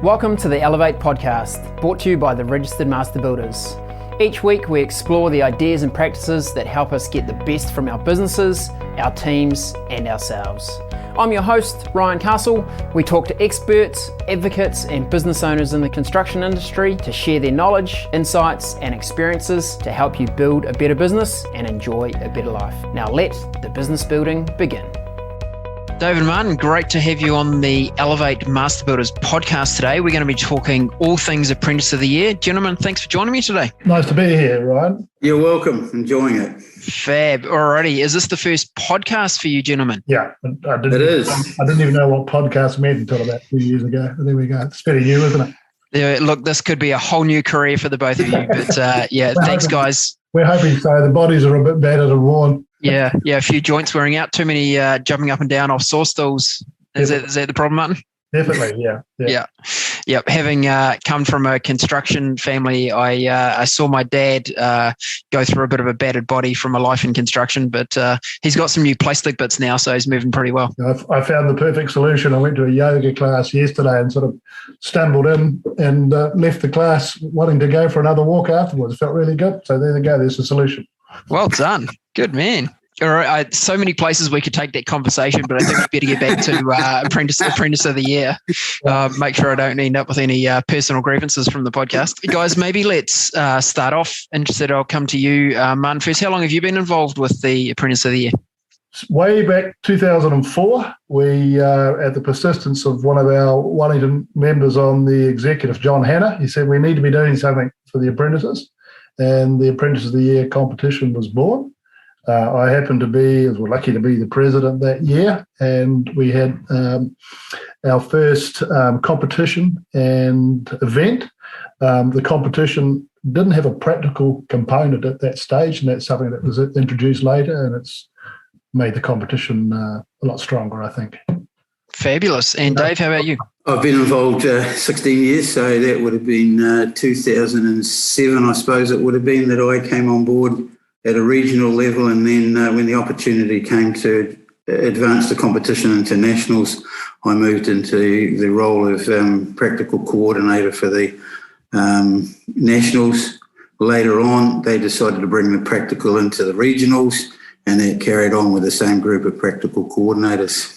Welcome to the Elevate podcast, brought to you by the Registered Master Builders. Each week we explore the ideas and practices that help us get the best from our businesses, our teams and ourselves. I'm your host, Ryan Castle. We talk to experts, advocates and business owners in the construction industry to share their knowledge, insights and experiences to help you build a better business and enjoy a better life. Now let the business building begin. David Martin, great to have you on the Elevate Master Builders podcast today. We're going to be talking all things Apprentice of the Year. Gentlemen, thanks for joining me today. Nice to be here, Ryan. You're welcome. Enjoying it. Fab. Alrighty. Is this the first podcast for you, gentlemen? Yeah, It is. I didn't even know what podcast meant until about 2 years ago. There we go. It's better you, isn't it? Yeah, look, this could be a whole new career for the both of you. But thanks, guys. We're hoping so. The bodies are a bit battered and worn. Yeah, a few joints wearing out, too many jumping up and down off saw stools. Is that the problem, Martin? Definitely, yeah. Having come from a construction family, I saw my dad go through a bit of a battered body from a life in construction, but he's got some new plastic bits now, so he's moving pretty well. I found the perfect solution. I went to a yoga class yesterday and sort of stumbled in and left the class wanting to go for another walk afterwards. It felt really good. So there you go. There's the solution. Well done. Good man. All right, so many places we could take that conversation, but I think we better get back to Apprentice of the Year. Make sure I don't end up with any personal grievances from the podcast. Guys, maybe let's start off. Interested, I'll come to you, Martin, first. How long have you been involved with the Apprentice of the Year? Way back 2004, we, at the persistence of one of our Wellington members on the executive, John Hanna, he said we need to be doing something for the apprentices, and the Apprentice of the Year competition was born. I happened to be, we're lucky to be the president that year, and we had our first competition and event. The competition didn't have a practical component at that stage, and that's something that was introduced later, and it's made the competition a lot stronger, I think. Fabulous. And Dave, how about you? I've been involved 16 years, so that would have been 2007, I suppose it would have been, that I came on board at a regional level, and then when the opportunity came to advance the competition into nationals, I moved into the role of Practical Co-Ordinator for the nationals. Later on, they decided to bring the practical into the regionals, and that carried on with the same group of Practical Coordinators.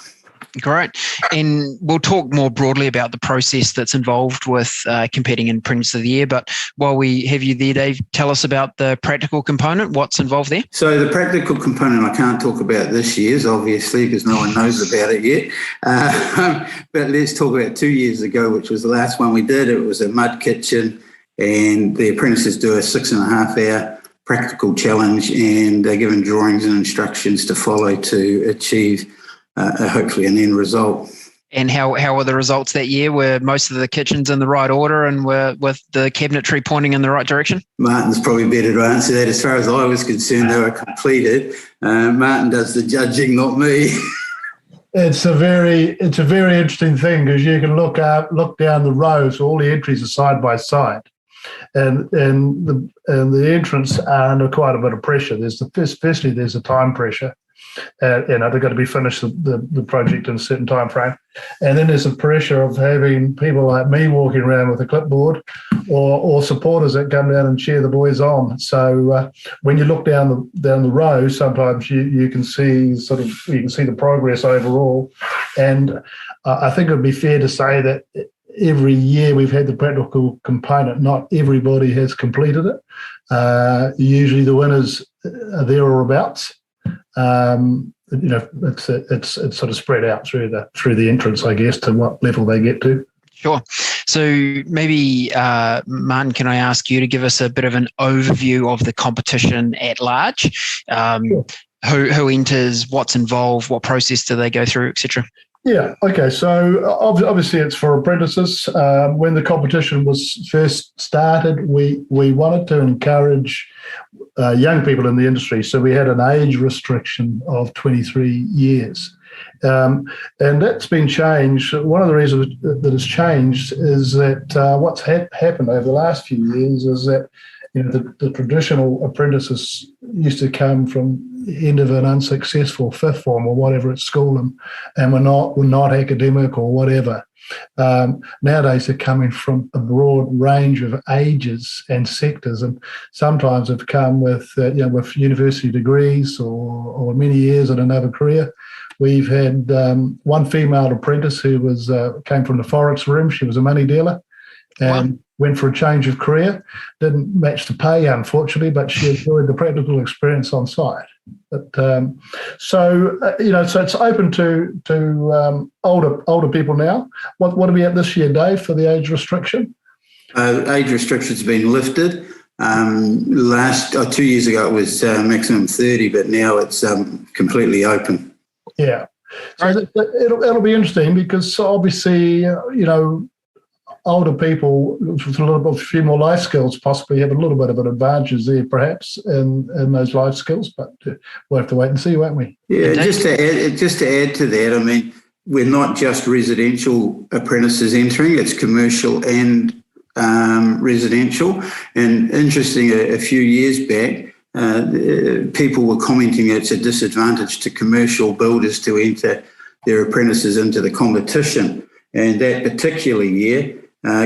Great. And we'll talk more broadly about the process that's involved with competing in Apprentice of the Year. But while we have you there, Dave, tell us about the practical component. What's involved there? So the practical component, I can't talk about this year's, obviously, because no one knows about it yet. But let's talk about 2 years ago, which was the last one we did. It was a mud kitchen, and the apprentices do a 6.5-hour practical challenge, and they're given drawings and instructions to follow to achieve hopefully an end result. And how were the results that year? Were most of the kitchens in the right order and were with the cabinetry pointing in the right direction? Martin's probably better to answer that. As far as I was concerned, they were completed. Martin does the judging, not me. It's a very interesting thing, because you can look down the row, so all the entries are side by side, and the entrants are under quite a bit of pressure. There's a time pressure. They've got to be finished the project in a certain time frame, and then there's the pressure of having people like me walking around with a clipboard, or supporters that come down and cheer the boys on. So when you look down the row, sometimes you can see the progress overall, and I think it would be fair to say that every year we've had the practical component, not everybody has completed it. Usually the winners are there or abouts. It's sort of spread out through the entrance, I guess, to what level they get to. Sure. So maybe, Martin, can I ask you to give us a bit of an overview of the competition at large? Sure. Who enters, what's involved, what process do they go through, etc.? Yeah. Okay. So obviously it's for apprentices. When the competition was first started, we wanted to encourage young people in the industry. So we had an age restriction of 23 years. And that's been changed. One of the reasons that it's changed is that what's happened over the last few years is that the traditional apprentices used to come from end of an unsuccessful fifth form or whatever at school, and were not academic or whatever. Nowadays they're coming from a broad range of ages and sectors, and sometimes have come with with university degrees or many years in another career. We've had one female apprentice who came from the Forex room. She was a money dealer and went for a change of career. Didn't match the pay, unfortunately, but she enjoyed the practical experience on site. But so it's open to older people now. What are we at this year, Dave, for the age restriction? Age restriction's been lifted. 2 years ago it was maximum 30, but now it's completely open. Yeah, so it'll be interesting because obviously older people with a few more life skills possibly have a little bit of an advantage there, perhaps in those life skills. But we'll have to wait and see, won't we? Yeah, just to add to that, I mean, we're not just residential apprentices entering; it's commercial and residential. And interesting, a few years back, people were commenting it's a disadvantage to commercial builders to enter their apprentices into the competition. And that particular year,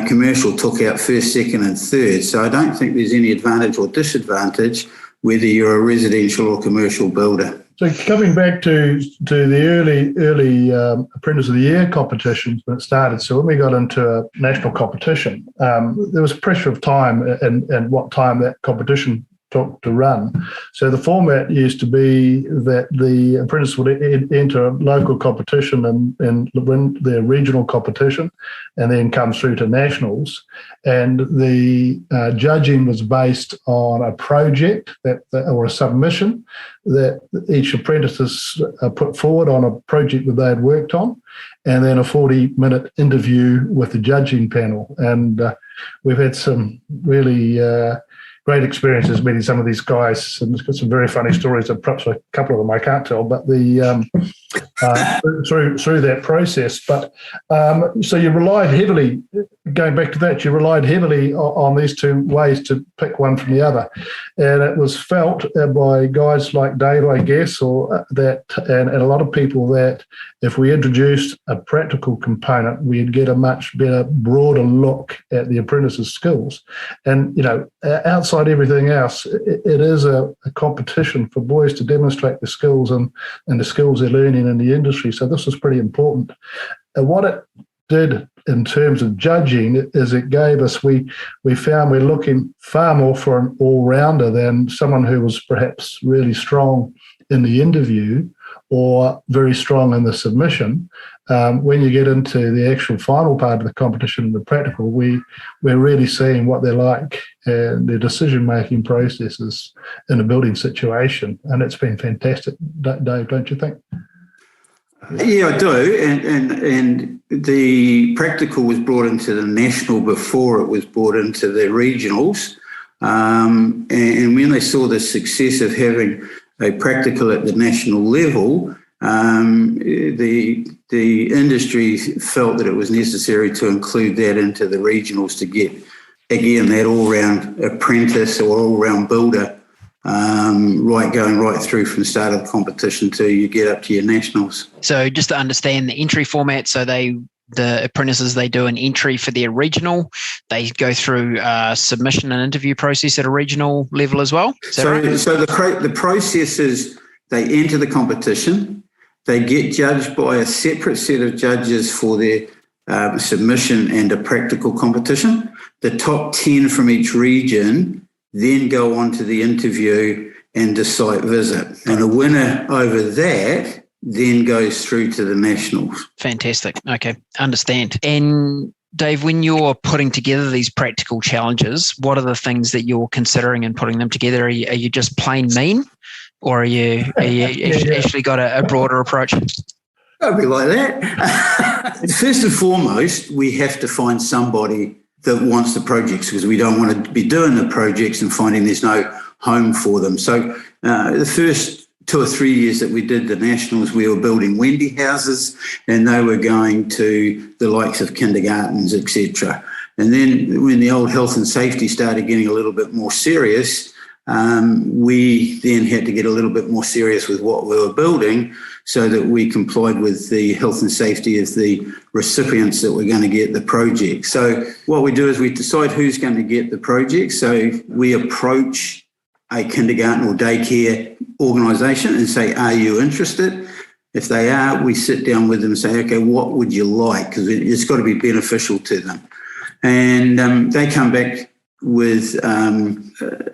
commercial took out first, second and third. So I don't think there's any advantage or disadvantage whether you're a residential or commercial builder. So coming back to the early Apprentice of the Year competitions when it started, so when we got into a national competition, there was pressure of time and what time that competition took to run. So the format used to be that the apprentice would enter a local competition and win their regional competition and then come through to nationals. And the judging was based on a project or a submission that each apprentice put forward on a project that they had worked on, and then a 40-minute interview with the judging panel. And we've had some really great experiences meeting some of these guys, and it's got some very funny stories. And perhaps a couple of them I can't tell, but through that process. But so you relied heavily. Going back to that, you relied heavily on these two ways to pick one from the other, and it was felt by guys like Dave, I guess, or and a lot of people that if we introduced a practical component, we'd get a much better, broader look at the apprentice's skills. And outside everything else, it is a competition for boys to demonstrate the skills and the skills they're learning in the industry. So this is pretty important. And what it did in terms of judging is it gave us, we found we're looking far more for an all-rounder than someone who was perhaps really strong in the interview or very strong in the submission. When you get into the actual final part of the competition, the practical, we're really seeing what they're like and their decision-making processes in a building situation. And it's been fantastic, Dave, don't you think? Yeah, I do. And the practical was brought into the national before it was brought into the regionals. And when they saw the success of having a practical at the national level, the industry felt that it was necessary to include that into the regionals to get, again, that all-round apprentice or all-round builder, going right through from the start of the competition to you get up to your nationals. So just to understand the entry format, so the apprentices, they do an entry for their regional. They go through a submission and interview process at a regional level as well. So the process is they enter the competition. They get judged by a separate set of judges for their submission and a practical competition. The top 10 from each region then go on to the interview and the site visit. And the winner over that then goes through to the nationals. Fantastic. Okay, understand. And Dave, when you're putting together these practical challenges, what are the things that you're considering in putting them together? Are you just plain mean, or are you actually got a broader approach? Don't be like that. First and foremost, we have to find somebody that wants the projects, because we don't want to be doing the projects and finding there's no home for them. So the first 2 or 3 years that we did the nationals, we were building Wendy houses, and they were going to the likes of kindergartens, etc. And then when the old health and safety started getting a little bit more serious, we then had to get a little bit more serious with what we were building so that we complied with the health and safety of the recipients that were going to get the project. So what we do is we decide who's going to get the project. So we approach a kindergarten or daycare organisation and say, are you interested? If they are, we sit down with them and say, okay, what would you like? Because it's got to be beneficial to them. And they come back with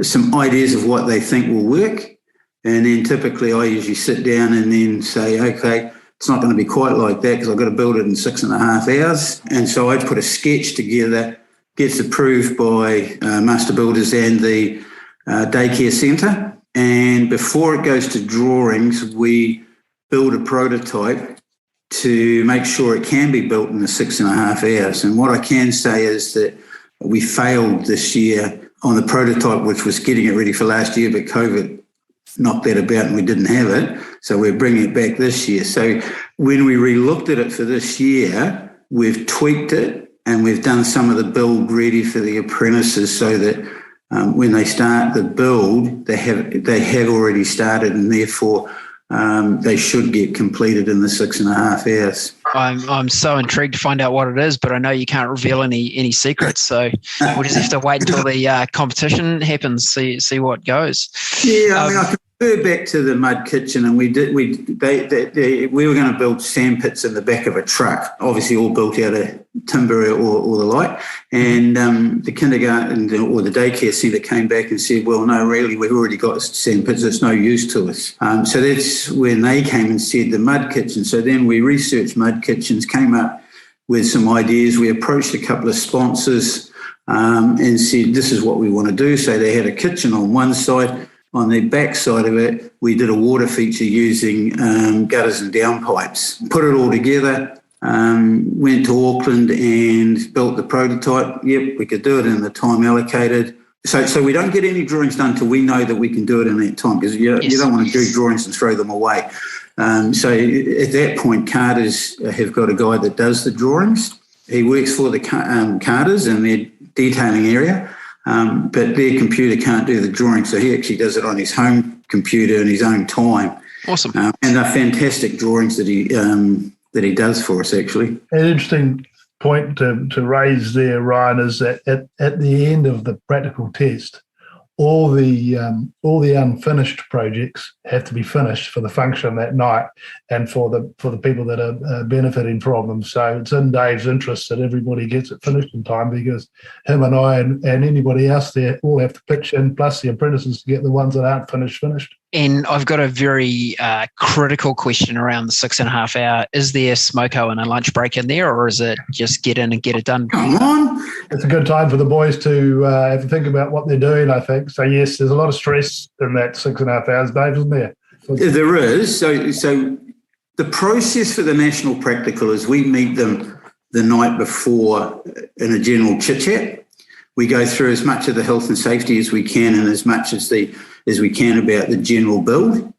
some ideas of what they think will work. And then typically I usually sit down and then say, okay, it's not going to be quite like that because I've got to build it in 6.5 hours. And so I put a sketch together, gets approved by Master Builders and the daycare centre. And before it goes to drawings, we build a prototype to make sure it can be built in the 6.5 hours. And what I can say is that we failed this year on the prototype, which was getting it ready for last year, but COVID knocked that about and we didn't have it. So we're bringing it back this year. So when we re-looked at it for this year, we've tweaked it and we've done some of the build ready for the apprentices so that when they start the build, they have already started and therefore they should get completed in the 6.5 hours. I'm so intrigued to find out what it is, but I know you can't reveal any secrets. So we'll just have to wait until the competition happens, see what goes. Yeah, I mean, I can refer back to the mud kitchen, and we were going to build sand pits in the back of a truck, obviously all built out of timber or the like. And the kindergarten or the daycare centre came back and said, well, no, really, we've already got sand pits. It's no use to us. So that's when they came and said the mud kitchen. So then we researched mud kitchens, came up with some ideas. We approached a couple of sponsors and said, this is what we want to do. So they had a kitchen on one side. On the back side of it, we did a water feature using gutters and downpipes. Put it all together, went to Auckland and built the prototype. Yep, we could do it in the time allocated. So we don't get any drawings done till we know that we can do it in that time, because you don't want to do drawings and throw them away. So at that point, Carters have got a guy that does the drawings. He works for the Carters in their detailing area. But their computer can't do the drawing, so he actually does it on his home computer in his own time. Awesome. And they're fantastic drawings that he does for us, actually. An interesting point to raise there, Ryan, is that at the end of the practical test, all the unfinished projects have to be finished for the function that night and for the people that are benefiting from them. So it's in Dave's interest that everybody gets it finished in time, because him and I and anybody else there all have to pitch in, plus the apprentices to get the ones that aren't finished. And I've got a very critical question around the 6.5 hour. Is there smoko and a lunch break in there, or is it just get in and get it done? Come on. It's a good time for the boys to have to think about what they're doing, I think. So, yes, there's a lot of stress in that 6.5 hours, Dave, isn't there? There is. So the process for the national practical is we meet them the night before in a general chit-chat. We go through as much of the health and safety as we can and as much as we can about the general build.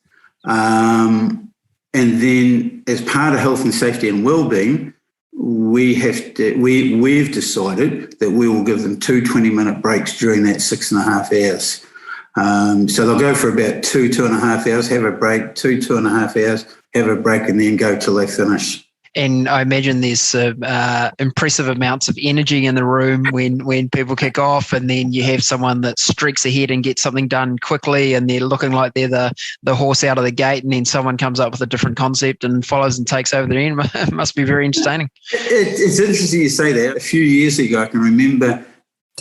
And then as part of health and safety and wellbeing, we've decided that we will give them 2 20-minute breaks during that 6.5 hours. So they'll go for about 2.5 hours, have a break, 2.5 hours, have a break, and then go till they finish. And I imagine there's impressive amounts of energy in the room when people kick off, and then you have someone that streaks ahead and gets something done quickly, and they're looking like they're the horse out of the gate, and then someone comes up with a different concept and follows and takes over the end. It must be very entertaining. It's interesting you say that. A few years ago, I can remember,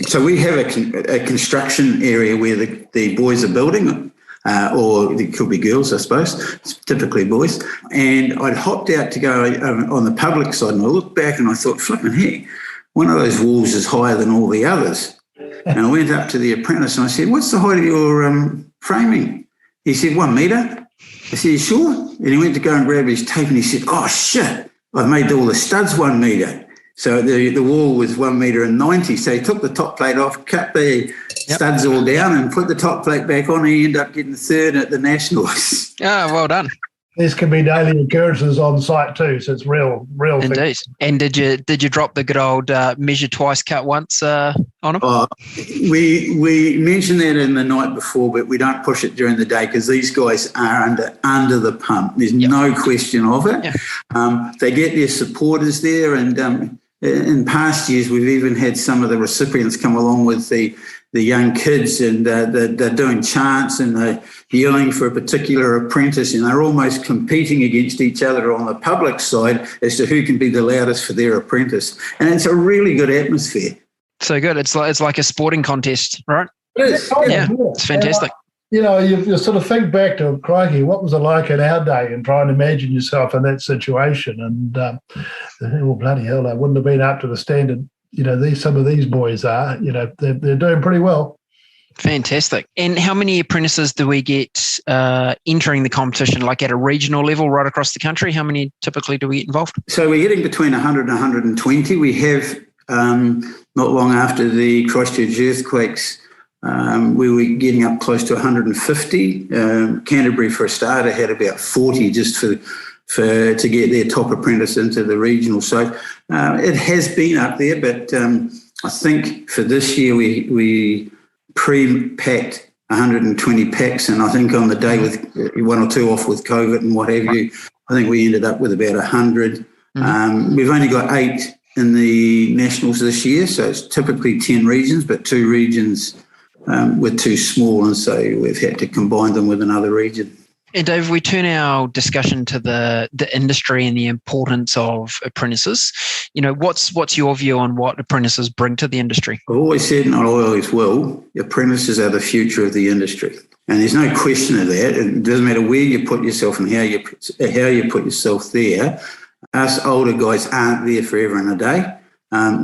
so we have a construction area where the boys are building, or it could be girls, I suppose. It's typically boys. And I'd hopped out to go on the public side, and I looked back and I thought, flipping heck, one of those walls is higher than all the others. And I went up to the apprentice and I said, what's the height of your framing? He said, 1 metre. I said, you sure? And he went to go and grab his tape and he said, oh, shit, I've made all the studs 1 metre. So the wall was 1.90 metre. So he took the top plate off, cut the studs all down and put the top plate back on. And he ended up getting third at the Nationals. Oh, well done. This can be daily occurrences on site too, so it's real. Indeed. And did you drop the good old measure twice, cut once on him? Oh, we mentioned that in the night before, but we don't push it during the day because these guys are under the pump. There's no question of it. Yeah. They get their supporters there, and in past years we've even had some of the recipients come along with the young kids, and they're doing chants and they're yelling for a particular apprentice, and they're almost competing against each other on the public side as to who can be the loudest for their apprentice. And it's a really good atmosphere. So good. It's like a sporting contest, right? It is. Yeah, it's fantastic. You sort of think back to, crikey, what was it like in our day, and try and imagine yourself in that situation. And, well, bloody hell, they wouldn't have been up to the standard some of these boys are, they're doing pretty well. Fantastic. And how many apprentices do we get entering the competition, like at a regional level right across the country? How many typically do we get involved? So we're getting between 100 and 120. We have, not long after the Christchurch earthquakes, we were getting up close to 150. Canterbury, for a starter, had about 40 just to get their top apprentice into the regional. So it has been up there, but I think for this year we pre-packed 120 packs, and I think on the day with one or two off with COVID and what have you, I think we ended up with about 100. Mm-hmm. We've only got 8 in the Nationals this year, so it's typically 10 regions, but 2 regions were too small, and so we've had to combine them with another region. And Dave, we turn our discussion to the industry and the importance of apprentices. What's your view on what apprentices bring to the industry? I've always said, and I always will, apprentices are the future of the industry. And there's no question of that. It doesn't matter where you put yourself and how you put yourself there. Us older guys aren't there forever and a day.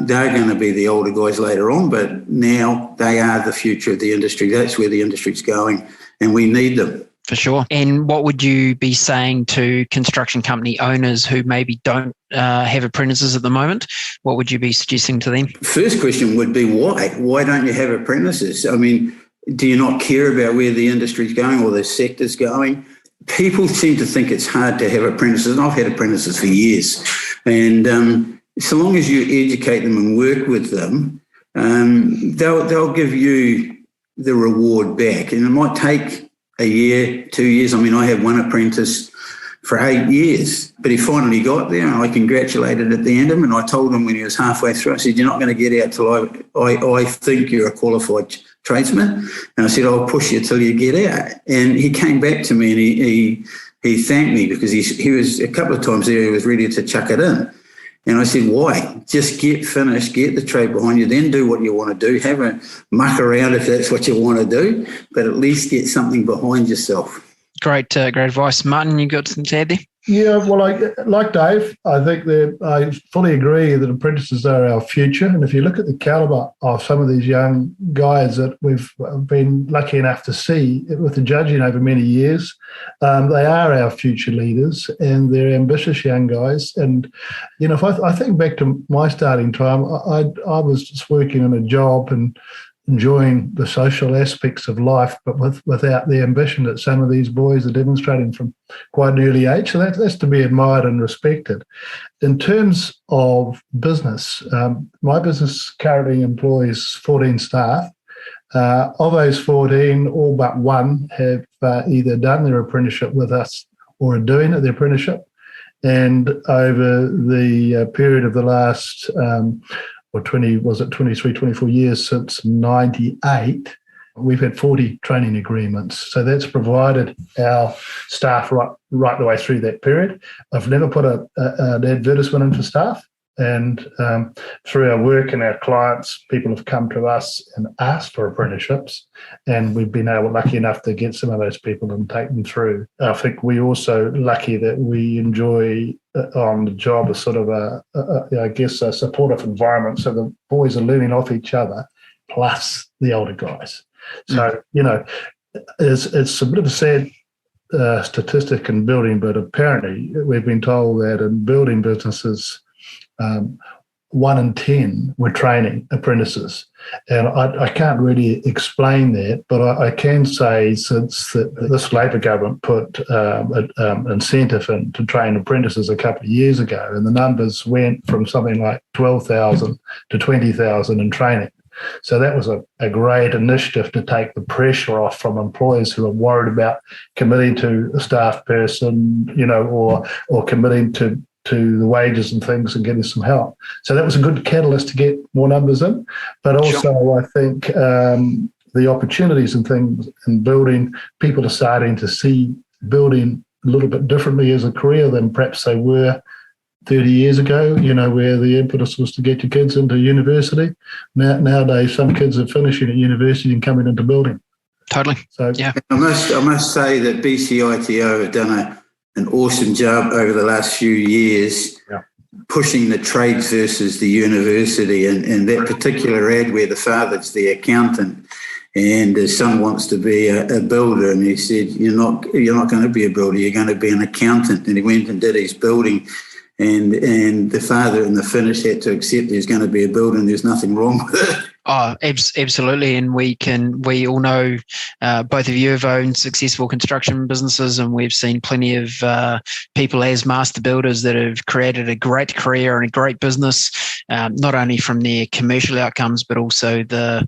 They're going to be the older guys later on, but now they are the future of the industry. That's where the industry's going, and we need them. For sure. And what would you be saying to construction company owners who maybe don't have apprentices at the moment? What would you be suggesting to them? First question would be why? Why don't you have apprentices? I mean, do you not care about where the industry's going or the sector's going? People seem to think it's hard to have apprentices, and I've had apprentices for years. And so long as you educate them and work with them, they'll give you the reward back. And it might take a year, 2 years. I mean, I had one apprentice for 8 years, but he finally got there, and I congratulated at the end of him. And I told him when he was halfway through, I said, "You're not going to get out till I think you're a qualified tradesman." And I said, "I'll push you till you get out." And he came back to me and he thanked me because he was a couple of times there, he was ready to chuck it in. And I said, why? Just get finished, get the trade behind you, then do what you want to do. Have a muck around if that's what you want to do, but at least get something behind yourself. Great advice. Martin, you got some to add there? Yeah, well, like Dave, I think I fully agree that apprentices are our future. And if you look at the calibre of some of these young guys that we've been lucky enough to see with the judging over many years, they are our future leaders, and they're ambitious young guys. And, if I think back to my starting time, I was just working on a job and enjoying the social aspects of life, but without the ambition that some of these boys are demonstrating from quite an early age. So that's to be admired and respected. In terms of business, my business currently employs 14 staff. Of those 14, all but one have either done their apprenticeship with us or are doing their apprenticeship. And over the period of the last 24 years since 98, we've had 40 training agreements. So that's provided our staff right the way through that period. I've never put an advertisement in for staff. And through our work and our clients, people have come to us and asked for apprenticeships, and we've been lucky enough to get some of those people and take them through. I think we're also lucky that we enjoy on the job a sort of a supportive environment, so the boys are learning off each other, plus the older guys. So, it's a bit of a sad statistic in building, but apparently we've been told that in building businesses, 1 in 10 were training apprentices. And I can't really explain that, but I can say since this Labor government put an incentive in to train apprentices a couple of years ago, and the numbers went from something like 12,000 to 20,000 in training. So that was a great initiative to take the pressure off from employers who are worried about committing to a staff person, or committing to the wages and things and getting some help. So that was a good catalyst to get more numbers in. But also, sure, I think the opportunities and things in building, people are starting to see building a little bit differently as a career than perhaps they were 30 years ago, where the impetus was to get your kids into university. Nowadays, some kids are finishing at university and coming into building. Totally. So yeah. I must say that BCITO have done an awesome job over the last few years, pushing the trades versus the university, and that particular ad where the father's the accountant and his son wants to be a builder, and he said, you're not going to be a builder, you're going to be an accountant. And he went and did his building, and the father in the finish had to accept there's going to be a builder and there's nothing wrong with it. Oh, absolutely. And we all know both of you have owned successful construction businesses, and we've seen plenty of people as master builders that have created a great career and a great business, not only from their commercial outcomes, but also the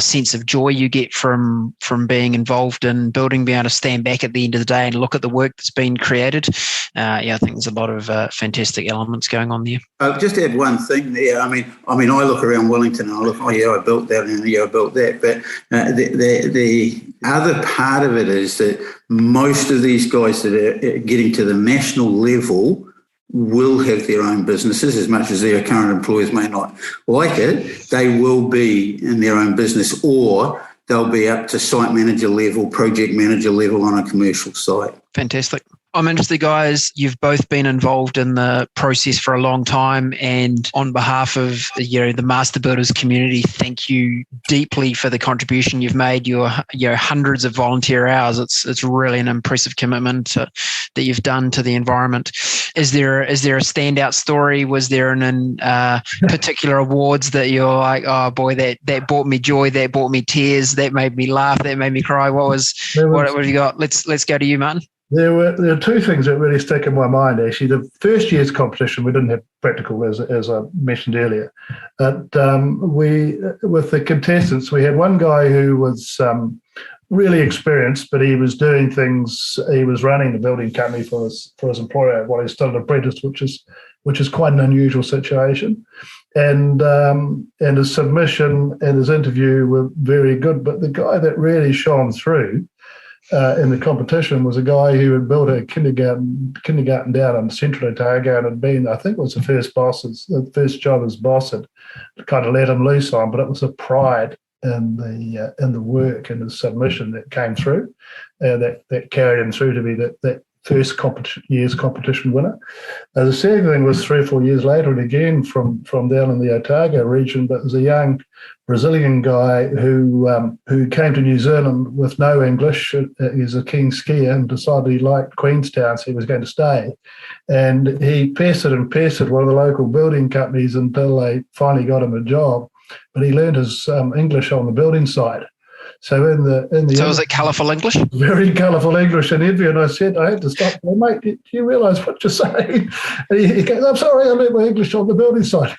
sense of joy you get from being involved in building, being able to stand back at the end of the day and look at the work that's been created. I think there's a lot of fantastic elements going on there. I'll just add one thing there. I mean, I look around Wellington and I look, I built that and I built that. But the other part of it is that most of these guys that are getting to the national level will have their own businesses. As much as their current employers may not like it, they will be in their own business, or they'll be up to site manager level, project manager level on a commercial site. Fantastic. I'm interested, guys. You've both been involved in the process for a long time, and on behalf of the master builders community, thank you deeply for the contribution you've made. Your hundreds of volunteer hours. It's really an impressive commitment that you've done to the environment. Is there a standout story? Was there an particular awards that you're like, oh boy, that brought me joy, that brought me tears, that made me laugh, that made me cry? What have you got? Let's go to you, Martin. There were two things that really stick in my mind, actually. The first year's competition, we didn't have practical, as I mentioned earlier. But with the contestants, we had one guy who was really experienced, but he was doing things. He was running the building company for his employer while he's still an apprentice, which is quite an unusual situation. And his submission and his interview were very good. But the guy that really shone through in the competition was a guy who had built a kindergarten down in Central Otago and had been, I think it was the first job his boss had kind of let him loose on, but it was a pride in the work and the submission that came through, that carried him through to be that first year's competition winner. The second thing was 3 or 4 years later, and again from down in the Otago region, but it was a young Brazilian guy who came to New Zealand with no English. He's a keen skier and decided he liked Queenstown, so he was going to stay. And he pestered one of the local building companies until they finally got him a job. But he learned his English on the building site. So so was it colourful English? Very colourful English in interview, and I had to stop. Well, mate, do you realise what you're saying? And he goes, I'm sorry, I learned my English on the building site.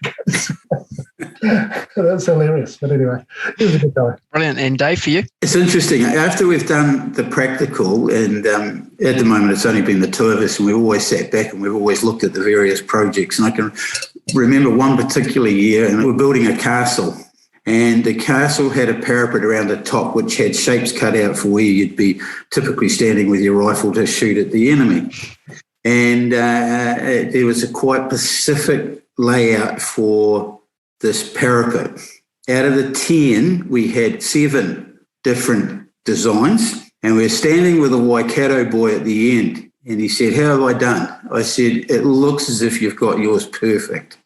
That's hilarious. But anyway, he was a good guy. Brilliant. And Dave, for you? It's interesting. After we've done the practical, and at the moment it's only been the two of us, and we've always sat back and we've always looked at the various projects. And I can remember one particular year, and we're building a castle. And the castle had a parapet around the top which had shapes cut out for where you'd be typically standing with your rifle to shoot at the enemy. And there was a quite specific layout for this parapet. Out of the 10, we had 7 different designs, and we were standing with a Waikato boy at the end. And he said, how have I done? I said, it looks as if you've got yours perfect.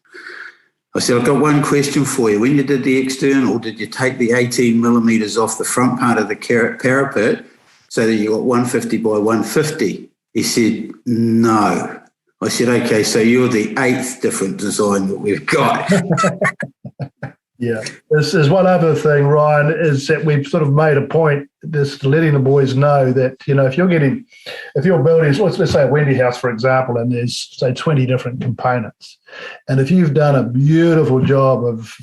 I said, I've got one question for you. When you did the external, did you take the 18 millimetres off the front part of the parapet so that you got 150 by 150? He said, no. I said, okay, so you're the 8th different design that we've got. Yeah. There's one other thing, Ryan, is that we've sort of made a point just letting the boys know that, if you're building, let's say a Wendy house, for example, and there's, say, 20 different components. And if you've done a beautiful job of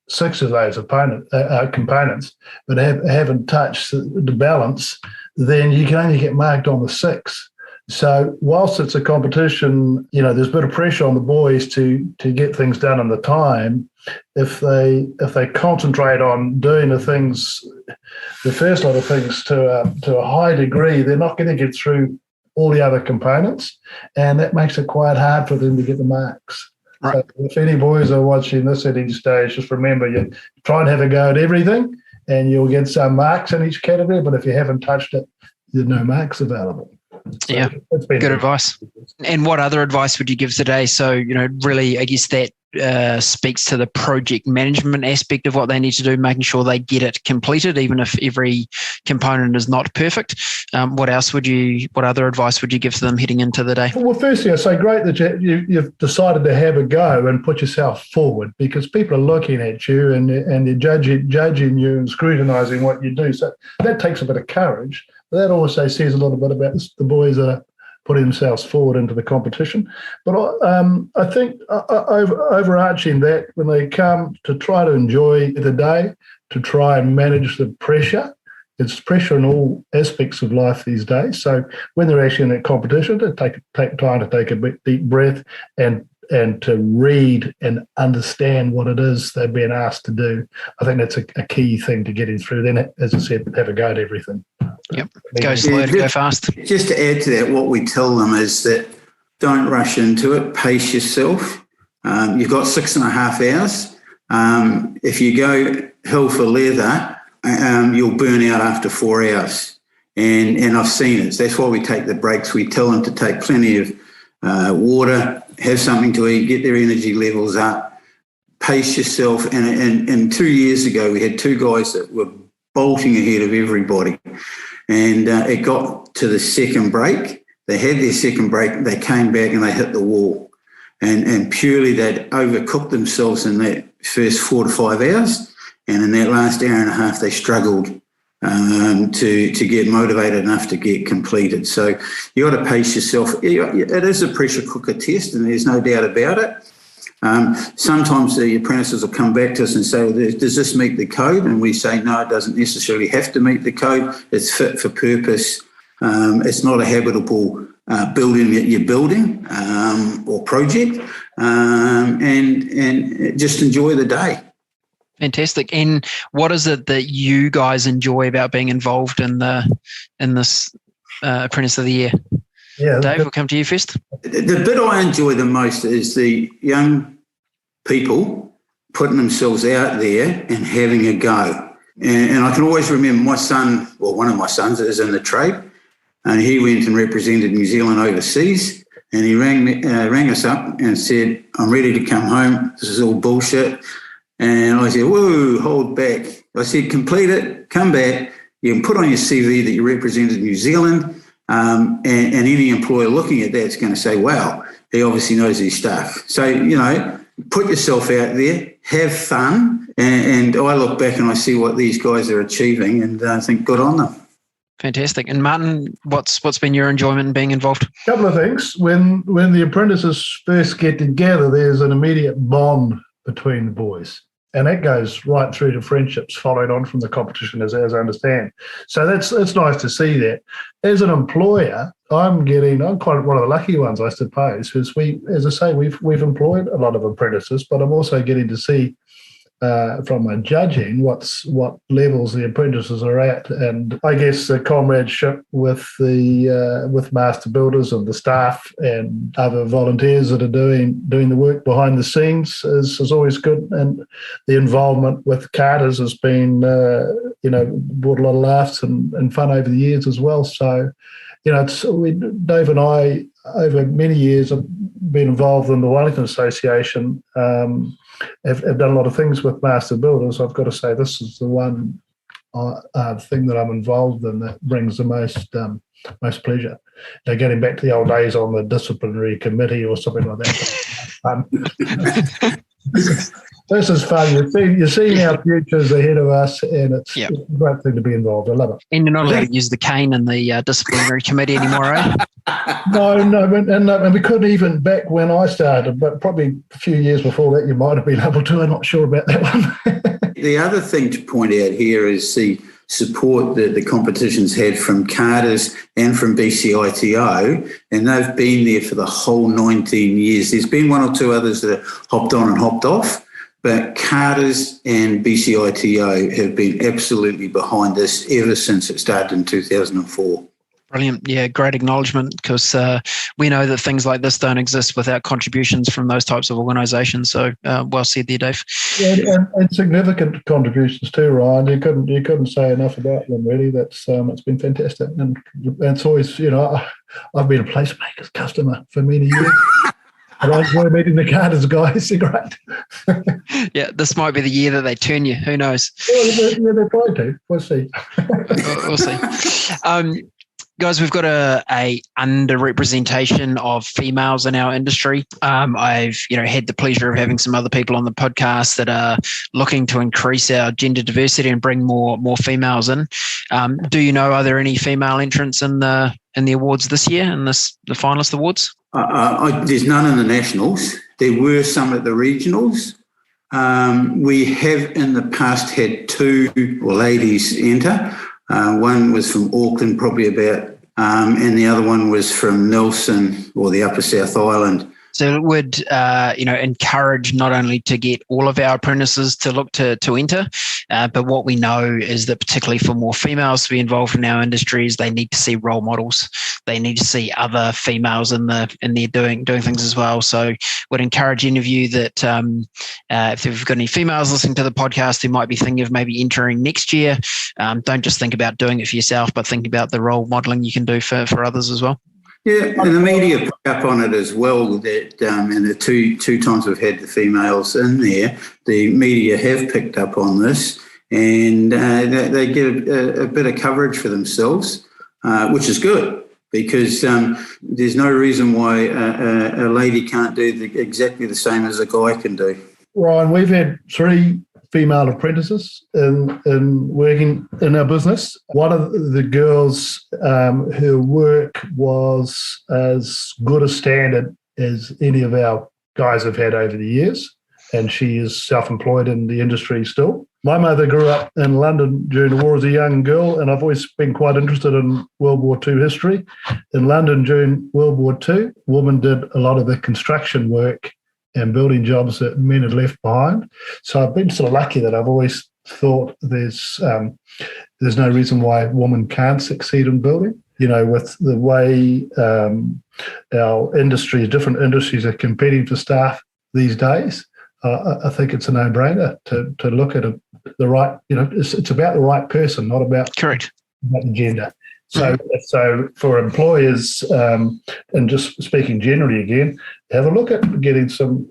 6 of those components, but haven't touched the balance, then you can only get marked on the 6. So whilst it's a competition, there's a bit of pressure on the boys to get things done in the time. If they concentrate on doing the first lot of things to a high degree, they're not going to get through all the other components, and that makes it quite hard for them to get the marks. Right. So if any boys are watching this at each stage, just remember, you try and have a go at everything, and you'll get some marks in each category. But if you haven't touched it, there's no marks available. So yeah, good advice. And what other advice would you give today? So, really, I guess that speaks to the project management aspect of what they need to do, making sure they get it completed, even if every component is not perfect. What other advice would you give to them heading into the day? Well, firstly, I say great that you've decided to have a go and put yourself forward, because people are looking at you and they're judging you and scrutinising what you do. So that takes a bit of courage. That also says a little bit about the boys that are putting themselves forward into the competition. But I think overarching that, when they come to try to enjoy the day, to try and manage the pressure, it's pressure in all aspects of life these days. So when they're actually in that competition, to take time to take a deep breath and to read and understand what it is they're being asked to do. I think that's a key thing to getting through. Then, as I said, have a go at everything. Yep. Go slow to go fast. Just to add to that, what we tell them is that don't rush into it. Pace yourself. You've got 6.5 hours. If you go hell for leather, you'll burn out after 4 hours. And I've seen it. That's why we take the breaks. We tell them to take plenty of water, have something to eat, get their energy levels up, pace yourself. And 2 years ago, we had 2 guys that were bolting ahead of everybody. And it got to the second break. They had their second break. They came back and they hit the wall. And purely they'd overcooked themselves in that first 4 to 5 hours. And in that last hour and a half, they struggled to get motivated enough to get completed. So you got to pace yourself. It is a pressure cooker test, and there's no doubt about it. Sometimes the apprentices will come back to us and say, well, does this meet the code? And we say, no, it doesn't necessarily have to meet the code. It's fit for purpose. It's not a habitable building that you're building or project. And just enjoy the day. Fantastic. And what is it that you guys enjoy about being involved in this Apprentice of the Year? Yeah, Dave, we'll come to you first. The bit I enjoy the most is the young people putting themselves out there and having a go. And I can always remember my son, well, one of my sons is in the trade, and he went and represented New Zealand overseas, and he rang us up and said, I'm ready to come home. This is all bullshit. And I said, whoa, hold back. I said, complete it, come back. You can put on your CV that you represented New Zealand. And any employer looking at that is going to say, wow, he obviously knows his stuff. So, put yourself out there, have fun. And I look back and I see what these guys are achieving, and I think good on them. Fantastic. And Martin, what's been your enjoyment in being involved? A couple of things. When the apprentices first get together, there's an immediate bond between the boys. And that goes right through to friendships following on from the competition, as I understand. So that's nice to see that. As an employer, I'm quite one of the lucky ones, I suppose, because we've employed a lot of apprentices, but I'm also getting to see from my judging what levels the apprentices are at, and I guess the comradeship with master builders and the staff and other volunteers that are doing the work behind the scenes is always good, and the involvement with carters has been brought a lot of laughs and fun over the years as well. So Dave and I over many years have been involved in the Wellington Association. Have done a lot of things with master builders. I've got to say this is the one thing that I'm involved in that brings the most pleasure. Now, getting back to the old days on the disciplinary committee or something like that. This is fun. You're seeing our futures ahead of us, and it's a great thing to be involved. I love it. And you're not allowed to use the cane in the disciplinary committee anymore, eh? No, and we couldn't even back when I started, but probably a few years before that you might have been able to. I'm not sure about that one. The other thing to point out here is the support that the competition's had from Carter's and from BCITO, and they've been there for the whole 19 years. There's been one or two others that have hopped on and hopped off, but Carter's and BCITO have been absolutely behind this ever since it started in 2004. Brilliant. Yeah, great acknowledgement, because we know that things like this don't exist without contributions from those types of organisations. So well said there, Dave. Yeah, and significant contributions too, Ryan. You couldn't say enough about them, really. That's it's been fantastic, and it's always, I've been a placemaker's customer for many years. And I enjoy meeting the Carter's guys. They're great. Yeah, this might be the year that they turn you. Who knows? Well, they're trying to. We'll see. We'll see. Guys, we've got a underrepresentation of females in our industry. I've had the pleasure of having some other people on the podcast that are looking to increase our gender diversity and bring more females in. Do you know, are there any female entrants in the awards this year, in the finalist awards? There's none in the nationals. There were some at the regionals. We have in the past had two ladies enter. One was from Auckland, probably and the other one was from Nelson or the Upper South Island. So it would, encourage not only to get all of our apprentices to look to enter, but what we know is that particularly for more females to be involved in our industries, they need to see role models. They need to see other females in there doing things as well. So would encourage any of you that if you've got any females listening to the podcast who might be thinking of maybe entering next year, don't just think about doing it for yourself, but think about the role modeling you can do for others as well. Yeah, and the media pick up on it as well. That and the two times we've had the females in there, the media have picked up on this, and they get a bit of coverage for themselves, which is good, because there's no reason why a lady can't do exactly the same as a guy can do. Ryan, we've had 3 female apprentices in working in our business. One of the girls, her work was as good a standard as any of our guys have had over the years, and she is self-employed in the industry still. My mother grew up in London during the war as a young girl, and I've always been quite interested in World War II history. In London during World War II, women did a lot of the construction work and building jobs that men had left behind. So I've been sort of lucky that I've always thought there's no reason why women can't succeed in building. With the way our industries, different industries are competing for staff these days, I think it's a no-brainer to look at the right, it's about the right person, not about correct about the gender. So for employers, and just speaking generally again, have a look at getting some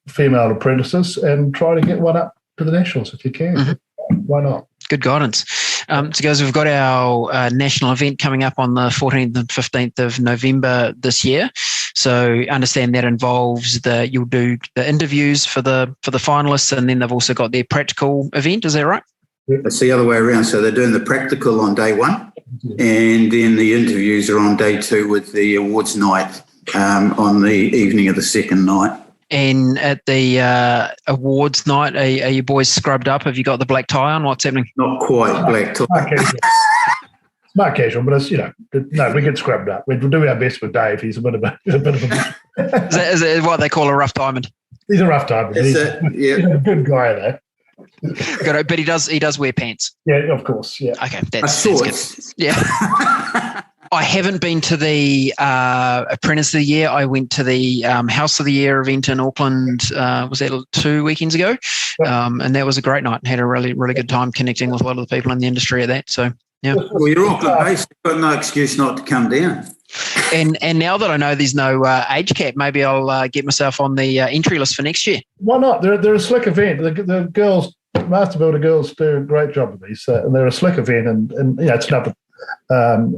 female apprentices and try to get one up to the nationals if you can. Mm-hmm. Why not? Good guidance. So guys, we've got our national event coming up on the 14th and 15th of November this year. So understand that involves you'll do the interviews for the finalists, and then they've also got their practical event. Is that right? It's the other way around. So they're doing the practical on day 1, and then the interviews are on day 2 with the awards night on the evening of the second night. And at the awards night, are you boys scrubbed up? Have you got the black tie on? What's happening? Not quite black tie. Smart casual, but it's, no, we get scrubbed up. We do our best with Dave. He's a bit of a is it what they call a rough diamond? He's a rough diamond. He's a good guy, though. But he does wear pants. Yeah, of course. Yeah. Okay, that's good. Yeah. I haven't been to the Apprentice of the Year. I went to the House of the Year event in Auckland. Was that 2 weekends ago? And that was a great night. Had a really, really good time connecting with a lot of the people in the industry at that. So, yeah. Well, you're Auckland based. You've got no excuse not to come down. And now that I know there's no age cap, maybe I'll get myself on the entry list for next year. Why not? They're a slick event. The girls Master Builder girls do a great job of these, and they're a slick event, and it's another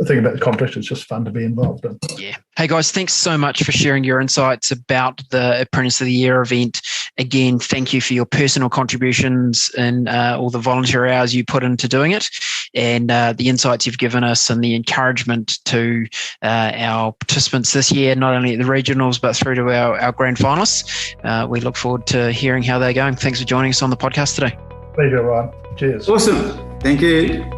thing about the competition. It's just fun to be involved in. Yeah. Hey guys, thanks so much for sharing your insights about the Apprentice of the Year event. Again, thank you for your personal contributions and all the volunteer hours you put into doing it, and the insights you've given us and the encouragement to our participants this year, not only at the regionals, but through to our grand finalists. We look forward to hearing how they're going. Thanks for joining us on the podcast today. Pleasure, Ryan. Cheers. Awesome. Thank you.